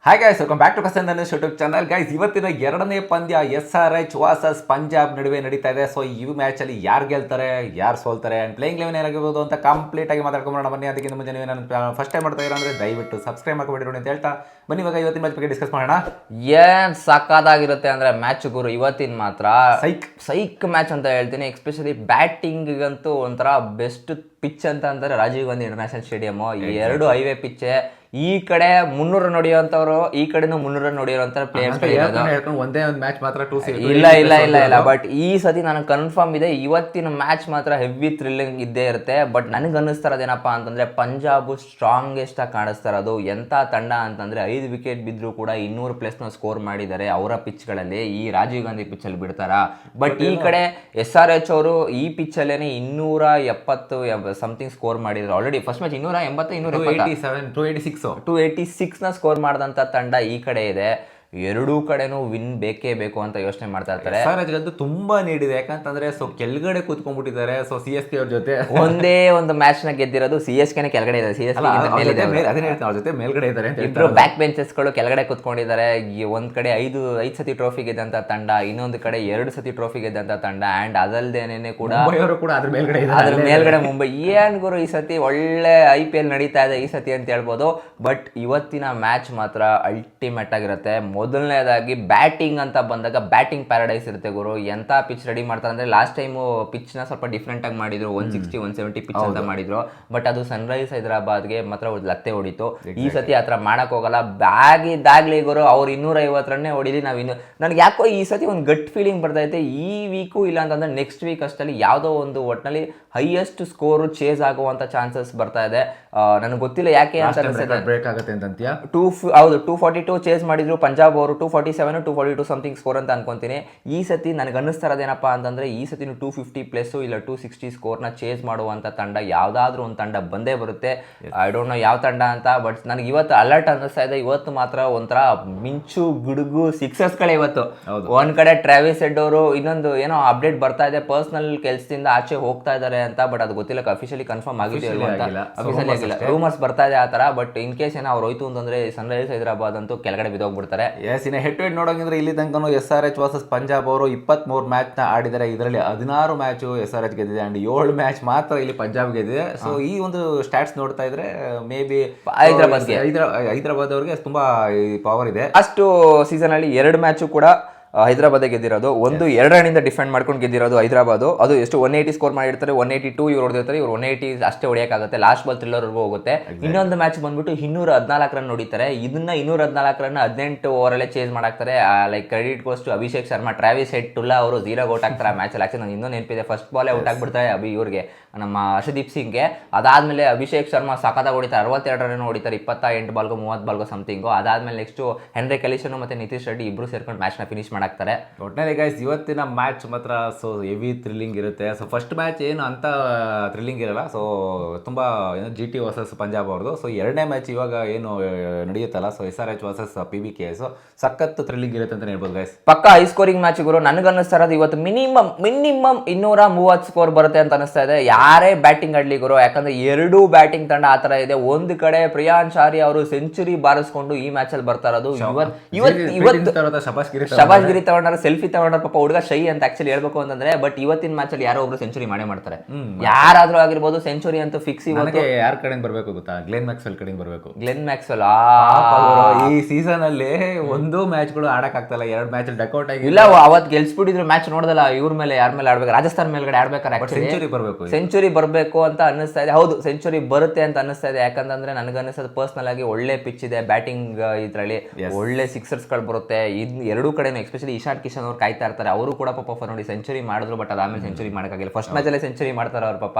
Hi guys, welcome back to Kasan YouTube channel. Guys, ಇವತ್ತಿನ ಎರಡನೇ ಪಂದ್ಯ SRH ವರ್ಸಸ್ ಪಂಜಾಬ್ ನಡುವೆ ನಡೀತಾ ಇದೆ. ಸೊ ಈ ಮ್ಯಾಚಲ್ಲಿ ಯಾರು ಗೆಲ್ತಾರೆ, ಯಾರು ಸೋಲ್ತಾರೆ, ಆ್ಯಂಡ್ ಪ್ಲೇಯಿಂಗ್ ಲೆವೆನ್ ಏನಾಗಿರ್ಬೋದು ಅಂತ ಕಂಪ್ಲೀಟ್ ಆಗಿ ಮಾತಾಡ್ಕೊಂಡು ಬನ್ನಿ. ಅದಕ್ಕಿಂತ ಮುಂಚೆ ನೀವು ನಾನು ಫಸ್ಟ್ ಟೈಮ್ ಮಾಡ್ತಾ ಇರೋ ಅಂದರೆ ದಯವಿಟ್ಟು ಸಬ್ಸ್ಕ್ರೈಬ್ ಮಾಡ್ಕೊಬಿಟ್ಟಿರೋಣ ಅಂತ ಹೇಳ್ತಾ ಬನ್ನಿ ಇವಾಗ ಇವತ್ತಿನ ಮ್ಯಾಚ್ ಬಗ್ಗೆ ಡಿಸ್ಕಸ್ ಮಾಡೋಣ. ಏನ್ ಸಕ್ಕದಾಗಿರುತ್ತೆ ಅಂದ್ರೆ ಮ್ಯಾಚ್ ಗುರು ಇವತ್ತಿನ ಮಾತ್ರ ಸೈಕ್ ಮ್ಯಾಚ್ ಅಂತ ಹೇಳ್ತೀನಿ. ಎಸ್ಪೆಷಲಿ ಬ್ಯಾಟಿಂಗ್ ಅಂತೂ ಒಂಥರ ಬೆಸ್ಟ್ ಪಿಚ್ ಅಂತ ಅಂತಾರೆ ರಾಜೀವ್ ಗಾಂಧಿ ಇಂಟರ್ನ್ಯಾಷನಲ್ ಸ್ಟೇಡಿಯಂ. ಎರಡು ಹೈವೇ ಪಿಚ್ಚೆ, ಈ ಕಡೆ 300 ರನ್ ಹೊಡಿಯೋಂಥವ್ರು, ಈ ಕಡೆನೂ 300 ರನ್ ಹೊಡಿಯೋಂಥ ಪ್ಲೇಯರ್ಸ್ ಒಂದೇ ಒಂದು ಮ್ಯಾಚ್ ಮಾತ್ರ ಇಲ್ಲ. ಬಟ್ ಈ ಸತಿ ನನಗೆ ಕನ್ಫರ್ಮ್ ಇದೆ, ಇವತ್ತಿನ ಮ್ಯಾಚ್ ಮಾತ್ರ ಹೆವಿ ಥ್ರಿಲ್ಲಿಂಗ್ ಇದ್ದೇ ಇರುತ್ತೆ. ಬಟ್ ನನಗೆ ಅನ್ನಿಸ್ತಾ ಇರೋದೇನಪ್ಪ ಅಂತಂದ್ರೆ ಪಂಜಾಬ್ ಸ್ಟ್ರಾಂಗೆಸ್ಟ್ ಆಗಿ ಕಾಣಿಸ್ತಾ ಇರೋದು. ಎಂಥ ತಂಡ ಅಂತಂದ್ರೆ 5 ವಿಕೆಟ್ ಬಿದ್ದರೂ ಕೂಡ 200+ ಸ್ಕೋರ್ ಮಾಡಿದ್ದಾರೆ ಅವರ ಪಿಚ್ಗಳಲ್ಲಿ. ಈ ರಾಜೀವ್ ಗಾಂಧಿ ಪಿಚ್ಚಲ್ಲಿ ಬಿಡ್ತಾರ. ಬಟ್ ಈ ಕಡೆ SRH ಅವರು ಈ ಪಿಚ್ಚಲ್ಲೇನೆ 270 ಸಮಥಿಂಗ್ ಸ್ಕೋರ್ ಮಾಡಿದ್ರು ಆಲ್ರೆಡಿ. ಫಸ್ಟ್ ಮ್ಯಾಚ್ 286 ಸ್ಕೋರ್ ಮಾಡಿದಂಥ ತಂಡ ಈ ಕಡೆ ಇದೆ. ಎರಡೂ ಕಡೆನೂ ವಿನ್ ಬೇಕೇ ಬೇಕು ಅಂತ ಯೋಚನೆ ಮಾಡ್ತಾ ಇರ್ತಾರೆ. SRH ತುಂಬಾ ನೀಡಿದೆ, ಯಾಕಂತಂದ್ರೆ ಸೊ ಕೆಳಗಡೆ ಕೂತ್ಕೊಂಡ್ಬಿಟ್ಟಿದ್ದಾರೆ. ಸೊ CSK ಅವ್ರ ಜೊತೆ ಒಂದೇ ಒಂದು ಮ್ಯಾಚ್ ನ ಗೆದ್ದಿರೋದು. CSK ಕೆಳಗಡೆ ಇದೆ, ಅವ್ರ ಜೊತೆ ಮೇಲ್ಗಡೆ ಇದ್ದಾರೆ. ಇಬ್ರು ಬ್ಯಾಕ್ ಬೆಂಚಸ್ಗಳು ಕೆಳಗಡೆ ಕೂತ್ಕೊಂಡಿದ್ದಾರೆ. ಒಂದ್ ಕಡೆ 5 ಸತಿ ಟ್ರೋಫಿ ಗೆದ್ದಂತ ತಂಡ, ಇನ್ನೊಂದು ಕಡೆ 2 ಸತಿ ಟ್ರೋಫಿ ಗೆದ್ದಂತ ತಂಡ. ಅಂಡ್ ಅದಲ್ದೇನೆ ಕೂಡ ಅದ್ರ ಮೇಲ್ಗಡೆ ಮುಂಬೈ. ಏನ್ ಗುರು ಈ ಸತಿ ಒಳ್ಳೆ IPL ನಡೀತಾ ಇದೆ ಈ ಸತಿ ಅಂತ ಹೇಳ್ಬೋದು. ಬಟ್ ಇವತ್ತಿನ ಮ್ಯಾಚ್ ಮಾತ್ರ ಅಲ್ಟಿಮೇಟ್ ಆಗಿರುತ್ತೆ. ಮೊದಲನೇದಾಗಿ ಬ್ಯಾಟಿಂಗ್ ಅಂತ ಬಂದಾಗ ಬ್ಯಾಟಿಂಗ್ ಪ್ಯಾರಡೈಸ್ ಇರುತ್ತೆ ಗುರು. ಎಂತ ಪಿಚ್ ರೆಡಿ ಮಾಡ್ತಾರೆ ಅಂದ್ರೆ, ಲಾಸ್ಟ್ ಟೈಮು ಪಿಚ್ ನ ಸ್ವಲ್ಪ ಡಿಫ್ರೆಂಟ್ ಆಗಿ ಮಾಡಿದ್ರು. 160-170 ಪಿಚ್ ಅಂತ ಮಾಡಿದ್ರು. ಬಟ್ ಅದು ಸನ್ರೈಸ್ ಹೈದರಾಬಾದ್ಗೆ ಮಾತ್ರ ಲತ್ತೆ ಹೊಡಿತು. ಈ ಸತಿ ಆತರ ಮಾಡಕ್ ಹೋಗಲ್ಲ. ಬ್ಯಾಗಿದ್ದಾಗ್ಲಿ ಗುರು, ಅವ್ರು 250 ರನ್ನೇ ಹೊಡಿಲಿ. ನನಗೆ ಯಾಕೋ ಈ ಸತಿ ಒಂದು ಗಟ್ ಫೀಲಿಂಗ್ ಬರ್ತೈತೆ. ಈ ವೀಕು ಇಲ್ಲ ಅಂತಂದ್ರೆ ನೆಕ್ಸ್ಟ್ ವೀಕ್ ಅಷ್ಟಲ್ಲಿ ಯಾವುದೋ ಒಂದು ಒಟ್ಟಿನಲ್ಲಿ ಹೈಯೆಸ್ಟ್ ಸ್ಕೋರ್ ಚೇಸ್ ಆಗುವಂತ ಚಾನ್ಸಸ್ ಬರ್ತಾ ಇದೆ. ನನಗೆ ಗೊತ್ತಿಲ್ಲ ಯಾಕೆ ಅಂತ. ಬ್ರೇಕ್ ಆಗುತ್ತೆ ಅಂತಂತೀಯ? 242 ಚೇಸ್ ಮಾಡಿದ್ರು ಪಂಜಾಬ್ ಅವರು. 247 242 ಸಮಥಿಂಗ್ ಸ್ಕೋರ್ ಅಂತ ಅನ್ಕೊಂತೀನಿ. ಈ ಸತಿ ನನಗೆ ಅನ್ನಿಸ್ತಾ ಇರೋದೇನಪ್ಪ ಅಂತಂದ್ರೆ, ಈ ಸತಿ 250+ ಇಲ್ಲ 260 ಸ್ಕೋರ್ನ ಚೇಸ್ ಮಾಡುವಂತ ತಂಡ ಯಾವ್ದಾದ್ರು ಒಂದು ತಂಡ ಬಂದೇ ಬರುತ್ತೆ. ಐ ಡೋಂಟ್ ನೋ ಯಾವ ತಂಡ ಅಂತ. ಬಟ್ ನನಗೆ ಇವತ್ತು ಅಲರ್ಟ್ ಅನ್ನಿಸ್ತಾ ಇದೆ. ಇವತ್ತು ಮಾತ್ರ ಒಂಥರ ಮಿಂಚು ಗುಡುಗು ಸಿಕ್ಸರ್ಸ್ಗಳೇ ಇವತ್ತು. ಒಂದ್ ಕಡೆ ಟ್ರಾವಿಸ್ ಹೆಡ್ ಅವರು ಇನ್ನೊಂದು ಏನೋ ಅಪ್ಡೇಟ್ ಬರ್ತಾ ಇದೆ, ಪರ್ಸನಲ್ ಕೆಲಸದಿಂದ ಆಚೆ ಹೋಗ್ತಾ ಇದ್ದಾರೆ ಅಂತ. ಬಟ್ ಅದು ಗೊತ್ತಿಲ್ಲ, ಅಫಿಷಿಯಲಿ ಕನ್ಫರ್ಮ್ ಆಗಿದೆಯೋ ಅಂತ. ಅಫಿಷಿಯಲಿ ಆಗಿಲ್ಲ, ರೂಮರ್ಸ್ ಬರ್ತಾ ಇದೆ ಆ ತರ. ಬಟ್ ಇನ್ ಕೇಸ್ ಏನೋ ಅವ್ರು ಹೋಯ್ತು ಅಂತಂದ್ರೆ ಸನ್ರೈಸ್ ಹೈದರಾಬಾದ್ ಅಂತೂ ಕೆಳಗಡೆ ಬಿದ್ದೋಗ್ಬಿಡ್ತಾರೆ. ಇನ್ನು ಹೆಡ್ ಟು ಹೆಡ್ ನೋಡೋಂಗಿದ್ರೆ ಇಲ್ಲಿ ತನಕ SRH ವರ್ಸಸ್ ಪಂಜಾಬ್ ಅವರು 23 ಮ್ಯಾಚ್ನ ಆಡಿದ್ದಾರೆ. ಇದರಲ್ಲಿ 16 ಮ್ಯಾಚು SRH ಗೆದ್ದಿದೆ ಅಂಡ್ 7 ಮ್ಯಾಚ್ ಮಾತ್ರ ಇಲ್ಲಿ ಪಂಜಾಬ್ ಗೆದ್ದಿದೆ. ಸೊ ಈ ಒಂದು ಸ್ಟ್ಯಾಟ್ಸ್ ನೋಡ್ತಾ ಇದ್ರೆ ಮೇ ಬಿ ಹೈದರಾಬಾದ್ ಅವ್ರಿಗೆ ತುಂಬಾ ಪವರ್ ಇದೆ. ಅಷ್ಟು ಸೀಸನ್ ಅಲ್ಲಿ 2 ಮ್ಯಾಚು ಕೂಡ ಹೈದರಾಬಾದ್ ಗೆದ್ದಿರೋದು. 2 ರನ್ನಿಂದ ಡಿಫೆಂಡ್ ಮಾಡ್ಕೊಂಡು ಗೆದ್ದಿರೋದು ಹೈದರಾಬಾದ್. ಅದು ಎಷ್ಟು 180 ಸ್ಕೋರ್ ಮಾಡಿರ್ತಾರೆ, 182 ಇವ್ರು ಹೊಡೆದಿರ್ತಾರೆ. ಇವ್ರು 180 ಅಷ್ಟೇ ಹೊಡೆಯೋಕ್ಕಾಗುತ್ತೆ, ಲಾಸ್ಟ್ ಬಾಲ್ ಥ್ರಿಲ್ಲರ್ವರೆಗೂ ಹೋಗುತ್ತೆ. ಇನ್ನೊಂದು ಮ್ಯಾಚ್ ಬಂದ್ಬಿಟ್ಟು 214 ರನ್ ಹೊಡಿತಾರೆ. ಇದನ್ನ 214 ರನ್ 18 ಓವರಲ್ಲೇ ಚೇಸ್ ಮಾಡಾಕ್ತಾರೆ. Like credit goes to Abhishek Sharma. Travis Head ಟುಲ್ಲಾ ಅವರು 0 ಔಟ್ ಆಗ್ತಾರೆ ಆ ಮ್ಯಾಚಲ್ಲಿ. ಆಕ್ಚುಲಿ ನಂಗೆ ಇನ್ನೂ ನೆನಪಿದೆ, ಫಸ್ಟ್ ಬಾಲೇ ಔಟ್ ಆಗ್ಬಿಡ್ತಾರೆ ಇವ್ರಿಗೆ, ನಮ್ಮ ಹರ್ಷದೀಪ್ ಸಿಂಗ್ಗೆ. ಅದಾದ್ಮೇಲೆ ಅಭಿಷೇಕ್ ಶರ್ಮಾ ಸಖತ್ತಾಗಿ ಹೊಡಿತಾರೆ, 62 ರನ್ ಹೊಡಿತಾರೆ, 28 ಬಾಲ್ಗೋ 30 ಬಾಲ್ಗೋ ಸಮಥಿಂಗು. ಅದಾದ್ಮೇಲೆ ನೆಕ್ಸ್ಟ್ ಹೆನ್ರಿ ಕಲಿಶನ್ ಮತ್ತೆ ನಿತೀಶ್ ರೆಡ್ಡಿ ಇಬ್ರು ಸೇರ್ಕೊಂಡು ಮ್ಯಾಚ್ ನ ಫಿನಿಶ್ ಮಾಡಾಕ್ತಾರೆ. ಒಟ್ಟಿನಲ್ಲಿ ಗೈಸ್ ಇವತ್ತಿನ ಮ್ಯಾಚ್ ಮಾತ್ರ ಸೊ ಹೆವಿ ಥ್ರಿಲ್ಲಿಂಗ್ ಇರುತ್ತೆ. ಸೊ ಫಸ್ಟ್ ಮ್ಯಾಚ್ ಏನು ಅಂತ ಥ್ರಿಲ್ಲಿಂಗ್ ಇರಲ್ಲ. ಸೊ ತುಂಬಾ GT ವರ್ಸಸ್ ಪಂಜಾಬ್ ಅವ್ರದ್ದು. ಸೊ ಎರಡನೇ ಮ್ಯಾಚ್ ಇವಾಗ ಏನು ನಡೆಯುತ್ತಲ್ಲ, so SRH versus PBK, so ಸಖತ್ ಥ್ರಿಲ್ಲಿಂಗ್ ಇರುತ್ತೆ ಅಂತ ಹೇಳ್ಬೋದು ಗೈಸ್. ಪಕ್ಕ ಹೈ ಸ್ಕೋರಿಂಗ್ ಮ್ಯಾಚ್ ಗುರು. ನನಗೆ ಅನ್ನಿಸ್ತಾ ಇರೋದು ಇವತ್ತು ಮಿನಿಮಮ್ 230 ಸ್ಕೋರ್ ಬರುತ್ತೆ ಅಂತ ಅನಿಸ್ತಾ ಇದೆ. ಯಾರೇ ಬ್ಯಾಟಿಂಗ್ ಆಡ್ಲಿ ಗುರು, ಯಾಕಂದ್ರೆ 2 ಬ್ಯಾಟಿಂಗ್ ತಂಡ ಆತರ ಇದೆ. ಒಂದು ಕಡೆ ಪ್ರಿಯಾನ್ ಶಾರಿ ಅವರು ಸೆಂಚುರಿ ಬಾರಿಸ್ಕೊಂಡು ಈ ಮ್ಯಾಚ್ ಅಲ್ಲಿ ಬರ್ತಾ ಇರೋದು. ಇವತ್ತು ಶಬಾಷ್ ಗಿರಿ ತಗೊಂಡ್ರೆ, ಸೆಲ್ಫಿ ತಗೊಂಡ್ರೆ, ಪಾಪ ಹುಡುಗ ಶೈ ಅಂತ ಆಕ್ಚುಲಿ ಹೇಳ್ಬೇಕು ಅಂತಂದ್ರೆ. ಬಟ್ ಇವತ್ತಿನ ಮ್ಯಾಚ್ ಅಲ್ಲಿ ಯಾರೋ ಒಬ್ರು ಸೆಂಚುರಿ ಮಾಡೇ ಮಾಡ್ತಾರೆ, ಯಾರಾದ್ರೂ ಆಗಿರ್ಬೋದು. ಸೆಂಚುರಿ ಅಂತೂ ಫಿಕ್ಸ್. ಇವತ್ತು ಯಾರ ಕಡೆ ಬರ್ಬೇಕು ಗೊತ್ತಾ? ಗ್ಲೆನ್ ಮ್ಯಾಕ್ಸ್ವೆಲ್ ಕಡೆ ಬರ್ಬೇಕು. ಗ್ಲೆನ್ ಮ್ಯಾಕ್ಸ್ವೆಲ್ ಈ ಸೀಸನ್ ಅಲ್ಲಿ ಒಂದು ಮ್ಯಾಚ್ ಗಳು ಆಡಕ್ ಆಗ್ತಲ್ಲ, 2 ಮ್ಯಾಚ್ ಡಕ್ಔಟ್ ಆಗಿ ಇಲ್ಲ. ಅವತ್ತು ಗೆಲ್ಸ್ಬಿಟ್ಟಿದ್ರು ಮ್ಯಾಚ್ ನೋಡದಲ್ಲ. ಇವ್ರ ಮೇಲೆ ಯಾರ ಮೇಲೆ ಆಡ್ಬೇಕು, ರಾಜಸ್ಥಾನ್ ಮೇಲ್ಗಡೆ ಆಡ್ಬೇಕಾರೆ ಸೆಂಚುರಿ ಬರ್ಬೇಕು ಅಂತ ಅನ್ನಿಸ್ತಾ ಇದೆ. ಹೌದು, ಸೆಂಚುರಿ ಬರುತ್ತೆ ಅಂತ ಅನ್ನಿಸ್ತಾ ಇದೆ. ಯಾಕಂತಂದ್ರೆ ನನಗೆ ಅನ್ನಿಸೋದು ಪರ್ಸನಲ್ ಆಗಿ ಒಳ್ಳೆ ಪಿಚ್ ಇದೆ, ಬ್ಯಾಟಿಂಗ್ ಇದ್ರಲ್ಲಿ ಒಳ್ಳೆ ಸಿಕ್ಸರ್ಸ್ ಗಳು ಬರುತ್ತೆ. ಎರಡೂ ಕಡೆ ಎಸ್ಪೆಷಲಿ ಇಶಾನ್ ಕಿಶನ್ ಅವ್ರು ಕಾಯ್ತಾ ಇರ್ತಾರೆ. ಅವರು ಕೂಡ ಪಾಪ ನೋಡಿ ಸೆಂಚುರಿ ಮಾಡಿದ್ರು. ಬಟ್ ಅದಾದ್ಮೇಲೆ ಸೆಂಚುರಿ ಮಾಡೋಕ್ಕಾಗಿಲ್ಲ. ಫಸ್ಟ್ ಮ್ಯಾಚ್ ಅಲ್ಲೇ ಸೆಂಚುರಿ ಮಾಡ್ತಾರೆ ಅವ್ರ ಪಾಪ.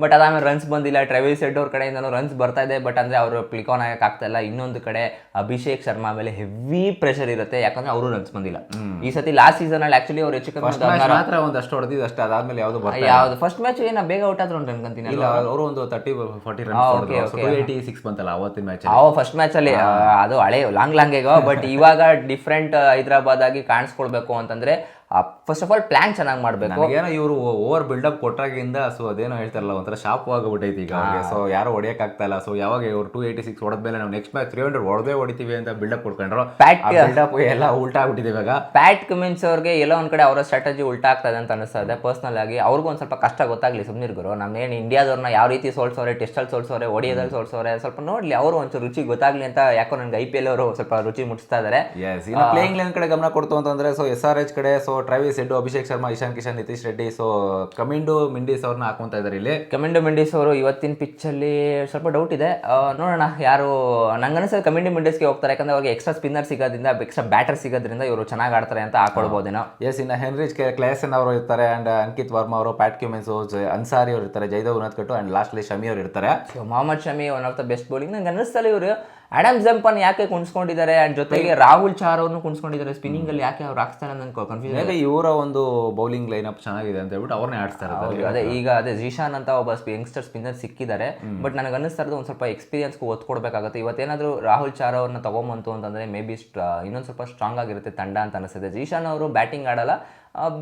ಬಟ್ ಅದಾದ್ಮೇಲೆ ರನ್ಸ್ ಬಂದಿಲ್ಲ. ಟ್ರಾವಿಸ್ ಹೆಡ್ ಅವ್ರ ಕಡೆಯಿಂದನೂ ರನ್ಸ್ ಬರ್ತಾ ಇದೆ, ಬಟ್ ಅಂದ್ರೆ ಅವರು ಕ್ಲಿಕ್ ಆನ್ ಆಗಕ್ಕೆ ಆಗ್ತಾ ಇಲ್ಲ. ಇನ್ನೊಂದು ಕಡೆ ಅಭಿಷೇಕ್ ಶರ್ಮಾ ಮೇಲೆ ಹೆವಿ ಪ್ರೆಷರ್ ಇರುತ್ತೆ, ಯಾಕಂದ್ರೆ ಅವರು ರನ್ಸ್ ಬಂದಿಲ್ಲ ಈ ಸತಿ. ಲಾಸ್ಟ್ ಸೀಸನ್ ಅಲ್ಲಿ ಆಕ್ಚುಲಿ ಅವ್ರು ಹೆಚ್ಚು ಕಮ್ಮಿ ಒಂದಷ್ಟು ಹೊಡೆದಿದ್ದು ಅಷ್ಟೇ. ಅದಾದ್ಮೇಲೆ ಯಾವ್ದು ಫಸ್ಟ್ ಮ್ಯಾಚ್ ಏನ ಬೇಗ ಔಟ್ ಆದ್ರು ಅನ್ಕೊಂತೀನಿ. ಅವರು ಒಂದು 30-40 ರನ್ 286 ಬಂತಲ್ಲ ಅವತ್ತಿನ ಮ್ಯಾಚ್. ಫಸ್ಟ್ ಮ್ಯಾಚ್ ಅಲ್ಲಿ ಅದು ಹಳೆ ಲಾಂಗ್ ಈಗ. ಬಟ್ ಇವಾಗ ಡಿಫ್ರೆಂಟ್ ಹೈದರಾಬಾದ್ ಆಗಿ ಕಾಣಿಸ್ಕೊಳ್ಬೇಕು ಅಂತಂದ್ರೆ ಫಸ್ಟ್ ಆಫ್ ಆಲ್ ಪ್ಲಾನ್ ಚೆನ್ನಾಗಿ ಮಾಡಬೇಕು. ನನಗೇನೋ ಇವರು ಓವರ್ ಬಿಲ್ಡಪ್ ಕೊಟ್ಟಾಗಿಂದ ಸೊ ಅದೇನೋ ಹೇಳ್ತಾರಲ್ಲ ಒಂಥರ ಶಾಪ್ ಆಗಿಬಿಟ್ಟೈತಿ ಈಗ ಅವ್ರಿಗೆ. ಸೊ ಯಾರು ಹೊಡಿಯೋಕ್ಕಾಗ್ತಾ ಇಲ್ಲ. ಸೊ ಯಾವಾಗ ಇವರು 286 ಹೊಡೆದ್ಮೇಲೆ ನಾವು ನೆಕ್ಸ್ಟ್ ಮ್ಯಾಚ್ 300 ಹೊಡಿತೀವಿ ಅಂತ ಬಿಲ್ಡಪ್ ಕೊಟ್ಕೊಂಡ್ರು, ಬಿಲ್ಡಪ್ ಎಲ್ಲ ಉಲ್ಟಾ ಆಗ್ಬಿಟ್ಟಿದೆ ಇವಾಗ. ಪ್ಯಾಟ್ ಕಮಿನ್ಸ್ ಅವ್ರಿಗೆ ಎಲ್ಲೋ ಒಂದ್ ಕಡೆ ಅವರ ಸ್ಟ್ರಾಟಜಿ ಉಲ್ಟಾ ಆಗ್ತದೆ ಅಂತ ಅನಿಸ್ತಾ ಇದೆ ಪರ್ಸನಲ್ ಆಗಿ. ಅವ್ರಿಗೂ ಒಂದು ಸ್ವಲ್ಪ ಕಷ್ಟ ಗೊತ್ತಾಗ್ಲಿ ಸುಮ್ಮನಿರ್ಗರು. ನಮ್ಮೇನು ಇಂಡಿಯಾದವ್ರನ್ನ ಯಾವ ರೀತಿ ಸೋಲ್ಸೋರೆ, ಟೆಸ್ಟಲ್ಲಿ ಸೋಲ್ಸೋರೆ, ಒಡಿಯೋದಲ್ಲಿ ಸೋಲ್ಸೋರೆ, ಸ್ವಲ್ಪ ನೋಡ್ಲಿ ಅವರು ಒಂಚೂರು ರುಚಿ ಗೊತ್ತಾಗ್ಲಿ ಅಂತ ಯಾಕೋ ನನಗೆ IPL ಅವರು ಸ್ವಲ್ಪ ರುಚಿ ಮುಟ್ಟಿಸ್ತಾ ಇದ್ದಾರೆ. ಇನ್ನು ಪ್ಲೇಯಿಂಗ್ ಲೈನ್ ಕಡೆ ಗಮನ ಕೊಡ್ತು ಅಂತಂದ್ರೆ ಸೊ SRH ಕಡೆ so Travis Head, Abhishek Sharma, Ishan Kishan, Nitish Reddy, so Kamindu Mendis ಅವ್ರನ್ನ ಹಾಕೊಂತ ಇದ್ದಾರೆ ಇಲ್ಲಿ. ಕಮಿಂಡು ಮಿಂಡೀಸ್ ಅವರು ಇವತ್ತಿನ ಪಿಚ್ಚಲ್ಲಿ ಸ್ವಲ್ಪ ಡೌಟ್ ಇದೆ, ನೋಡೋಣ ಯಾರು. ನಂಗೆ ಅನಿಸ್ತದೆ ಕಮಿಂಡು ಮಿಂಡೀಸ್ಗೆ ಹೋಗ್ತಾರೆ, ಯಾಕಂದ್ರೆ ಅವ್ರಿಗೆ ಎಕ್ಸ್ಟ್ರಾ ಸ್ಪಿನ್ನರ್ ಸಿಗೋದ್ರಿಂದ, ಎಕ್ಸ್ಟ್ರಾ ಬ್ಯಾಟರ್ ಸಿಗೋದ್ರಿಂದ ಇವರು ಚೆನ್ನಾಗಿ ಆಡ್ತಾರೆ ಅಂತ ಹಾಕೊಳ್ಬೋದೇನೋ. ಇನ್ನು ಹೆನ್ರಿಚ್ ಕ್ಲಾಸನ್ ಅವರು ಇರ್ತಾರೆ, ಅಂಡ್ ಅಂಕಿತ್ ವರ್ಮಾ ಅವರು, ಪ್ಯಾಟ್ ಕ್ಯೂಮೆನ್ಸ್, ಅನ್ಸಾರಿ ಅವರು ಇರ್ತಾರೆ, ಜೈದೇವ್ ಉನತ್ಕಟ್ಟು, ಅಂಡ್ ಲಾಸ್ಟ್ಲಿ ಶಮಿ ಅವರು ಇರ್ತಾರೆ. Mohammed Shami one of the best bowling. ನಂಗೆ ಅನ್ನಿಸ್ತಲ್ಲ ಇವರು ಆಡಮ್ ಜಂಪನ್ ಯಾಕೆ ಕುಣಿಸ್ಕೊಂಡಿದ್ದಾರೆ, ಅಂಡ್ ಜೊತೆಗೆ ರಾಹುಲ್ ಚಾರ್ ಅವ್ರನ್ನು ಕುಣಿಸ್ಕೊಂಡಿದ್ದಾರೆ. ಸ್ಪಿನ್ನಿಂಗ್ ಅಲ್ಲಿ ಯಾಕೆ ಅವ್ರು ಹಾಕ್ತಾರೆ ಅಂತ ಕನ್ಫ್ಯೂಷನ್. ಇವರ ಒಂದು ಬೌಲಿಂಗ್ ಲೈನ್ ಅಪ್ ಚೆನ್ನಾಗಿದೆ ಅಂತ ಹೇಳ್ಬಿಟ್ಟು ಅವ್ರನ್ನೇ ಆಡಿಸ್ತಾರೆ. ಅದೇ ಜೀಶಾನ್ ಅಂತ ಒಬ್ಬ ಯಂಗ್ಸ್ಟರ್ ಸ್ಪಿನ್ನರ್ ಸಿಕ್ಕಿದ್ದಾರೆ. ಬಟ್ ನನಗೆ ಅನ್ನಿಸ್ತಾ ಇರೋದು ಒಂದು ಸ್ವಲ್ಪ ಎಕ್ಸ್ಪೀರಿಯನ್ಸ್ಗೂ ಒತ್ತು ಕೊಡಬೇಕಾಗುತ್ತೆ. ಇವತ್ತೇನಾದರೂ ರಾಹುಲ್ ಚಾರ್ ಅವ್ರನ್ನ ತಗೊಂಬಂತು ಅಂತಂದ್ರೆ ಮೇ ಬಿ ಇನ್ನೊಂದು ಸ್ವಲ್ಪ ಸ್ಟ್ರಾಂಗ್ ಆಗಿರುತ್ತೆ ತಂಡ ಅಂತ ಅನಿಸುತ್ತೆ. ಜೀಶಾನ್ ಅವರು ಬ್ಯಾಟಿಂಗ್ ಆಡಲ್ಲ,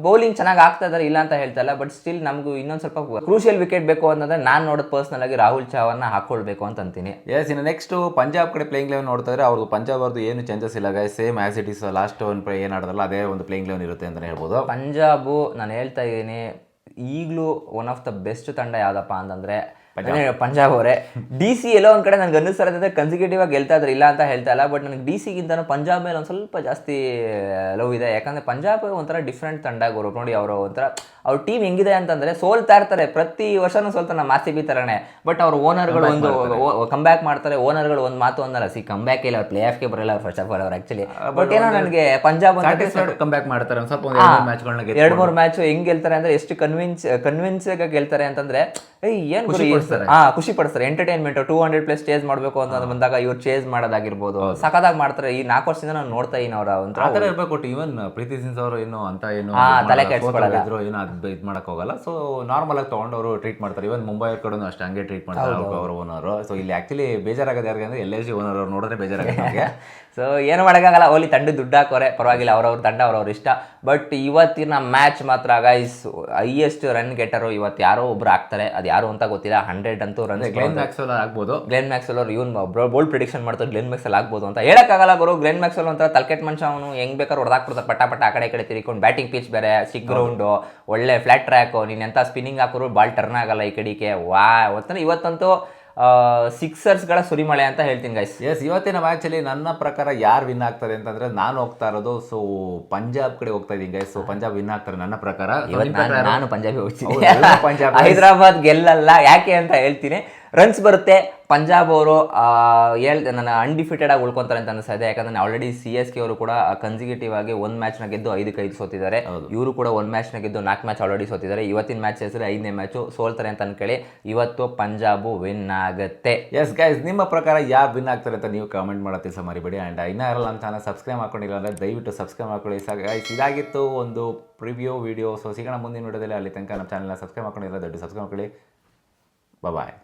ಬೌಲಿಂಗ್ ಚೆನ್ನಾಗಿ ಆಗ್ತಾ ಇದ್ದಾರೆ, ಇಲ್ಲ ಅಂತ ಹೇಳ್ತಾ ಇಲ್ಲ. ಬಟ್ ಸ್ಟಿಲ್ ನಮಗೂ ಇನ್ನೊಂದು ಸ್ವಲ್ಪ ಕ್ರೂಷಿಯಲ್ ವಿಕೆಟ್ ಬೇಕು ಅಂತಂದ್ರೆ ನಾನು ನೋಡೋದು ಪರ್ಸನಲ್ ಆಗಿ ರಾಹುಲ್ ಚಾವನ್ನ ಹಾಕೊಳ್ಬೇಕು ಅಂತ ಅಂತೀನಿ. ಇನ್ನು ನೆಕ್ಸ್ಟ್ ಪಂಜಾಬ್ ಕಡೆ ಪ್ಲೇಯಿಂಗ್ ಲೆವೆನ್ ನೋಡ್ತಾ ಇದ್ರೆ ಅವ್ರದ್ದು ಪಂಜಾಬ್ ಅವ್ರದ್ದು ಏನು ಚೇಂಜಸ್ ಇಲ್ಲ guys, same as it is last ಒಂದು ಏನು ಆಡೋದಲ್ಲ ಅದೇ ಒಂದು ಪ್ಲೇಯಿಂಗ್ ಲೆವೆನ್ ಇರುತ್ತೆ ಅಂತಲೇ ಹೇಳ್ಬೋದು. ಪಂಜಾಬು ನಾನು ಹೇಳ್ತಾ ಇದ್ದೀನಿ ಈಗಲೂ ಒನ್ ಆಫ್ ದ ಬೆಸ್ಟ್ ತಂಡ ಯಾವುದಪ್ಪ ಅಂತಂದರೆ ಪಂಜಾಬ್ ಅವರೇ. DC ಎಲ್ಲೋ ಒಂದು ಕಡೆ ನನಗೆ ಅನ್ನಿಸ್ತಾ ಇರ್ತದೆ ಕನ್ಸಿಕ್ಯೂಟಿವ್ ಆಗಿ ಗೆಲ್ತಾ ಇದ್ರೆ, ಇಲ್ಲ ಅಂತ ಹೇಳ್ತಾ ಇಲ್ಲ. ಬಟ್ ನನಗೆ DC ಗಿಂತ ಪಂಜಾಬ್ ಮೇಲೆ ಒಂದು ಸ್ವಲ್ಪ ಜಾಸ್ತಿ ಲವ್ ಇದೆ. ಯಾಕಂದರೆ ಪಂಜಾಬ್ ಒಂಥರ ಡಿಫ್ರೆಂಟ್ ತಂಡ ಗುರು. ನೋಡಿ ಅವರು ಒಂಥರ ಅವ್ರ ಟೀಮ್ ಹೆಂಗಿದೆ ಅಂತಂದರೆ ಸೋಲ್ತಾ ಇರ್ತಾರೆ, ಪ್ರತಿ ವರ್ಷನೂ ಸೋಲ್ತಾರೆ, ನಮ್ಮ RCB ಥರನೇ. ಬಟ್ ಅವ್ರ ಓನರ್ಗಳು ಒಂದು ಕಮ್ಬ್ಯಾಕ್ ಮಾಡ್ತಾರೆ. ಓನರ್ಗಳು ಒಂದು ಮಾತು ಅನ್ನಲ್ಲ, ಕಮ್ಬ್ಯಾಕ್ ಇಲ್ಲ, ಅವ್ರು ಪ್ಲೇ ಆಫ್ಗೆ ಬರಲ್ಲ ಫಸ್ಟ್ ಆಫ್ ಆಲ್ ಅವ್ರು ಆ್ಯಕ್ಚುಲಿ. ಬಟ್ ಏನೋ ನನಗೆ ಪಂಜಾಬ್ ಕಮ್ಬ್ಯಾಕ್ ಮಾಡ್ತಾರೆ ಒಂದು ಸ್ವಲ್ಪ 2-3 ಮ್ಯಾಚ್ ಹೆಂಗ್ ಗೆಲ್ತಾರೆ ಅಂದರೆ ಎಷ್ಟು ಕನ್ವಿನ್ಸ್ ಗೆಲ್ತಾರೆ ಅಂತಂದರೆ ಏನು ಖುಷಿ ಪಡಿಸ್ತಾರೆ. ಎಂಟರ್ಟೈನ್ಮೆಂಟ್ 200+ ಚೇಸ್ ಮಾಡಬೇಕು ಅಂತ ಬಂದಾಗ ಇವ್ರು ಚೇಸ್ ಮಾಡೋದಾಗಿರ್ಬೋದು, ಸಖತ್ತಾಗಿ ಮಾಡ್ತಾರೆ. ಈ 4 ವರ್ಷದಿಂದ ನಾನು ನೋಡ್ತಾ ಇದ್ದೀನಿ ಅವರ ಒಂಥರ ಇರಬೇಕು. ಈವನ್ ಪ್ರೀತಿ ಸಿನ್ಸ್ ಅವರು ಏನು ಅಂತ ಏನು ತಲೆ ಕೆಡಿಸ್ಕೊಳ್ಳಲ್ಲ, ಏನು ಅದು ಇದು ಮಾಡಕ್ ಹೋಗಲ್ಲ. ಸೊ ನಾರ್ಮಲ್ ಆಗಿ ತಗೊಂಡು ಅವರು ಟ್ರೀಟ್ ಮಾಡ್ತಾರೆ. ಇವನ್ ಮುಂಬೈ ಕಡೆ ಅಷ್ಟೇ ಹಂಗೆ ಟ್ರೀಟ್ ಮಾಡ್ತಾರೆ ಅವ್ರ ಓನರು. ಸೊ ಇಲ್ಲಿ ಆಕ್ಚುಲಿ ಬೇಜಾರಾಗದು ಯಾರಿಗೆ ಅಂದ್ರೆ LIC ಓನರ್ ಅವ್ರು ನೋಡಿದ್ರೆ ಬೇಜಾರಾಗುತ್ತೆ. ಸೊ ಏನು ಮಾಡೋಕ್ಕಾಗಲ್ಲ, ಓಲಿ ತಂಡ ದುಡ್ಡು ಹಾಕೋರೆ ಪರವಾಗಿಲ್ಲ, ಅವ್ರವ್ರ ತಂಡ ಅವ್ರವ್ರ ಇಷ್ಟ. ಬಟ್ ಇವತ್ತಿನ ಮ್ಯಾಚ್ ಮಾತ್ರ ಗೈಸ್ ಹೈಯೆಸ್ಟ್ ರನ್ ಗೆಟರು ಇವತ್ತು ಯಾರೋ ಒಬ್ರು ಆಗ್ತಾರೆ, ಅದು ಯಾರು ಅಂತ ಗೊತ್ತಿಲ್ಲ. 100 ಅಂತೂ ರನ್ ಗ್ಲೆನ್ ಮ್ಯಾಕ್ಸ್ವೆಲ್ ಆಗ್ಬೋದು. ಗ್ಲೆನ್ ಮ್ಯಾಕ್ಸ್ವೆಲ್ ಅವ್ರು ಇವನ್ ಬೋಲ್ಡ್ ಪ್ರಿಡಿಕ್ಷನ್ ಮಾಡ್ತಾರೆ ಗ್ಲೆನ್ ಮ್ಯಾಕ್ಸ್ವೆಲ್ ಆಗ್ಬೋದು ಅಂತ ಹೇಳಕ್ಕಾಗಲ್ಲ ಗುರು. ಗ್ಲೆನ್ ಮ್ಯಾಕ್ಸ್ವೆಲ್ ಒಂಥರ ತಲ್ಕೆಟ್ ಮನುಷ್ಯ, ಅವನು ಹೆಂಗ್ ಬೇಕಾದ್ರೆ ಹೊಡೆದಾಕ್ಬಿಡ್ತಾರೆ ಪಟ ಆ ಕಡೆ ತಿರ್ಕೊಂಡು. ಬ್ಯಾಟಿಂಗ್ ಪಿಚ್ ಬೇರೆ, ಸಿಕ್ ಗ್ರೌಂಡು, ಒಳ್ಳೆ ಫ್ಲಾಟ್ ಟ್ರ್ಯಾಕು, ನೀನು ಎಂಥ ಸ್ಪಿನ್ನಿಂಗ್ ಹಾಕೋರು ಬಾಲ್ ಟರ್ನ್ ಆಗಲ್ಲ ಈ ಕಡೆಗೆ. ಒತ್ತಂದ್ರೆ ಇವತ್ತಂತೂ ಸಿಕ್ಸರ್ಸ್ಗಳ ಸುರಿಮಳೆ ಅಂತ ಹೇಳ್ತೀನಿ ಗೈಸ್. ಇವತ್ತಿನ ಮ್ಯಾಚಲ್ಲಿ ನನ್ನ ಪ್ರಕಾರ ಯಾರು ವಿನ್ ಆಗ್ತಾರೆ ಅಂತಂದ್ರೆ ನಾನು ಹೋಗ್ತಾ ಇರೋದು ಸೊ ಪಂಜಾಬ್ ಕಡೆ ಹೋಗ್ತಾ ಇದ್ದೀನಿ ಗೈಸ್. ಸೊ ಪಂಜಾಬ್ ವಿನ್ ಆಗ್ತಾರೆ ನನ್ನ ಪ್ರಕಾರ. ನಾನು ಪಂಜಾಬಿ ಹೋಗ್ತೀನಿ. ಹೈದರಾಬಾದ್ ಗೆಲ್ಲಲ್ಲ. ಯಾಕೆ ಅಂತ ಹೇಳ್ತೀನಿ. ರನ್ಸ್ ಬರುತ್ತೆ. ಪಂಜಾಬ್ ಅವರು ನನ್ನ ಅನ್ಡಿಫಿಟೆಡ್ ಆಗಿ ಉಳ್ಕೊಂತಾರೆ ಅಂತ ಅನಿಸ್ತಾ ಇದೆ. ಯಾಕಂದ್ರೆ ಆಲ್ರೆಡಿ CSK ಅವರು ಕೂಡ ಕನ್ಸಿಕ್ಯೂಟಿವ್ ಆಗಿ 1 ಮ್ಯಾಚ್ನ ಗೆದ್ದು 5 ಸೋತಿದ್ದಾರೆ. ಇವರು ಕೂಡ 1 ಮ್ಯಾಚ್ನ ಗೆದ್ದು 4 ಮ್ಯಾಚ್ ಆಲ್ರೆಡಿ ಸೋತಿದ್ದಾರೆ. ಇವತ್ತಿನ ಮ್ಯಾಚ್ ಹೆಸರು 5ನೇ ಮ್ಯಾಚು ಸೋಲ್ತಾರೆ ಅಂತ ಅನ್ಕೊಳ್ಳಿ. ಇವತ್ತು ಪಂಜಾಬು ವಿನ್ ಆಗುತ್ತೆ. ಎಸ್ ಗೈಸ್, ನಿಮ್ಮ ಪ್ರಕಾರ ಯಾರು ವಿನ್ ಆಗ್ತಾರೆ ಅಂತ ನೀವು ಕಾಮೆಂಟ್ ಮಾಡೋದು ಸಹ ಮರಿಬೇಡಿ. ಆ್ಯಂಡ್ ಇನ್ನೂ ಯಾರಲ್ಲ ನಮ್ಮ ಚಾನಲ್ ಸಬ್ಸ್ಕ್ರೈಬ್ ಮಾಡ್ಕೊಂಡಿಲ್ಲ ಅಂದರೆ ದಯವಿಟ್ಟು ಸಬ್ಸ್ಕ್ರೈಬ್ ಮಾಡ್ಕೊಳ್ಳಿ. ಗೈಸ್ ಇದಾಗಿತ್ತು ಒಂದು ಪ್ರಿವ್ಯೂ ವಿಡಿಯೋ. ಸೊ ಸಿಗೋಣ ಮುಂದಿನ ವಿಡಿಯೋದಲ್ಲಿ. ಅಲ್ಲಿ ತನಕ ನಮ್ಮ ಚಾನಲ್ನ ಸಬ್ಸ್ಕ್ರೈಬ್ ಮಾಡ್ಕೊಂಡಿಲ್ಲ ದಯವಿಟ್ಟು ಸಬ್ಸ್ಕ್ರೈಬ್ ಮಾಡ್ಕೊಳ್ಳಿ. ಬಾಯ್.